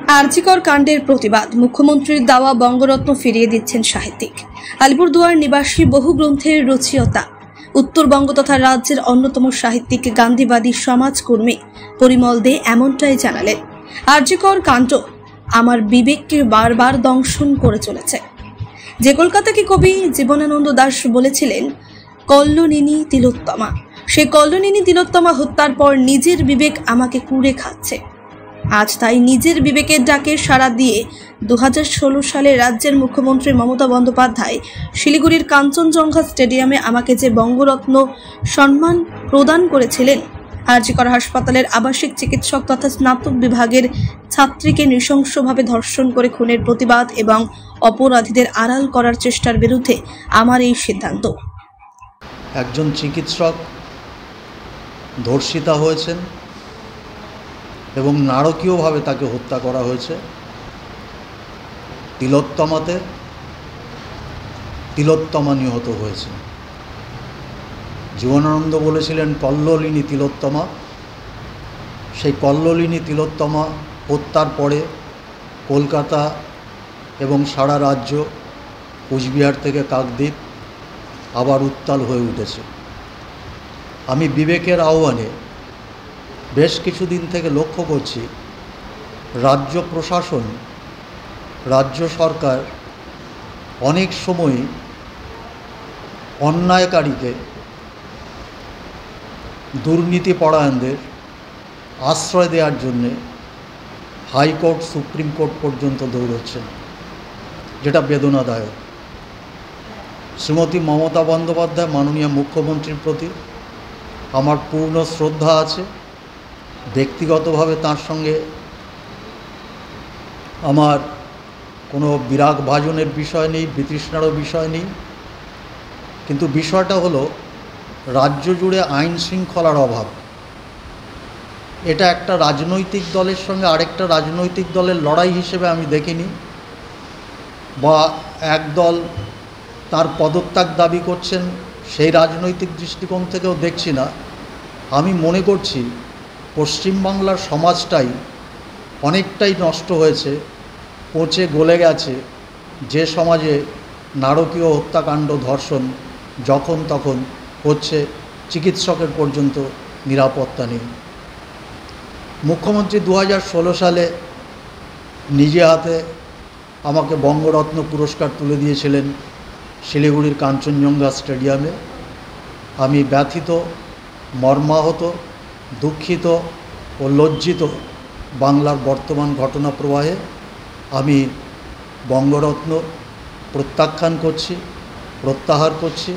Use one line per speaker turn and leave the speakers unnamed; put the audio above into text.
আরজিকর কাণ্ডের প্রতিবাদ, মুখ্যমন্ত্রীর দেওয়া বঙ্গরত্ন ফিরিয়ে দিচ্ছেন সাহিত্যিক। আলিপুরদুয়ার নিবাসী বহু গ্রন্থের রচয়িতা, উত্তরবঙ্গ তথা রাজ্যের অন্যতম সাহিত্যিক, গান্ধীবাদী সমাজকর্মী পরিমল দে এমনটাই জানালেন। আরজিকর কাণ্ড আমার বিবেককে বারবার দংশন করে চলেছে। যে কলকাতাকে কবি জীবনানন্দ দাশ বলেছিলেন কল্লোলিনী তিলোত্তমা, সেই কল্লোলিনী তিলোত্তমা হত্যার পর নিজের বিবেক আমাকে কুড়ে খাচ্ছে। আজ তাই নিজের বিবেকের ডাকে সাড়া দিয়ে 2016 সালে রাজ্যের মুখ্যমন্ত্রী মমতা বন্দ্যোপাধ্যায় শিলিগুড়ির কাঞ্চনজঙ্ঘা স্টেডিয়ামে আমাকে যে বঙ্গরত্ন সম্মান প্রদান করেছিলেন, আরজিকর হাসপাতালের আবাসিক চিকিৎসক তথা স্নাতক বিভাগের ছাত্রীকে নৃশংসভাবে ধর্ষণ করে খুনের প্রতিবাদ এবং অপরাধীদের আড়াল করার চেষ্টার বিরুদ্ধে আমার এই সিদ্ধান্ত।
একজন চিকিৎসক ধর্ষিতা হয়েছেন এবং নারকীয়ভাবে তাকে হত্যা করা হয়েছে। তিলোত্তমা নিহত হয়েছে। জীবনানন্দ বলেছিলেন কল্লোলিনী তিলোত্তমা। সেই কল্লোলিনী তিলোত্তমা হত্যার পরে কলকাতা এবং সারা রাজ্য, কোচবিহার থেকে কাকদ্বীপ আবার উত্তাল হয়ে উঠেছে। আমি বিবেকের আহ্বানে বেশ কিছুদিন থেকে লক্ষ্য করছি রাজ্য প্রশাসন, রাজ্য সরকার অনেক সময় অন্যায়কারীকে, দুর্নীতিপরায়ণদের আশ্রয় দেওয়ার জন্যে হাইকোর্ট, সুপ্রিম কোর্ট পর্যন্ত দৌড়চ্ছেন, যেটা বেদনাদায়ক। শ্রীমতী মমতা বন্দ্যোপাধ্যায় মাননীয় মুখ্যমন্ত্রীর প্রতি আমার পূর্ণ শ্রদ্ধা আছে। ব্যক্তিগতভাবে তার সঙ্গে আমার কোনো বিরাগ ভাজনের বিষয় নেই, বিতৃষ্ণারও বিষয় নেই। কিন্তু বিষয়টা হলো রাজ্য জুড়ে আইন শৃঙ্খলার অভাব। এটা একটা রাজনৈতিক দলের সঙ্গে আরেকটা রাজনৈতিক দলের লড়াই হিসেবে আমি দেখিনি, বা এক দল তার পদত্যাগ দাবি করছেন সেই রাজনৈতিক দৃষ্টিকোণ থেকেও দেখছি না। আমি মনে করছি পশ্চিমবাংলার সমাজটাই অনেকটাই নষ্ট হয়েছে, পচে গলে গেছে। যে সমাজে নারকীয় হত্যাকাণ্ড, ধর্ষণ যখন তখন হচ্ছে, চিকিৎসকের পর্যন্ত নিরাপত্তা নেই। মুখ্যমন্ত্রী 2016 সালে নিজে হাতে আমাকে বঙ্গরত্ন পুরস্কার তুলে দিয়েছিলেন শিলিগুড়ির কাঞ্চনজঙ্ঘা স্টেডিয়ামে। আমি ব্যথিত, মর্মাহত, দুঃখিত ও লজ্জিত বাংলার বর্তমান ঘটনা প্রবাহে। আমি বঙ্গরত্ন প্রত্যাখ্যান করছি, প্রত্যাহার করছি।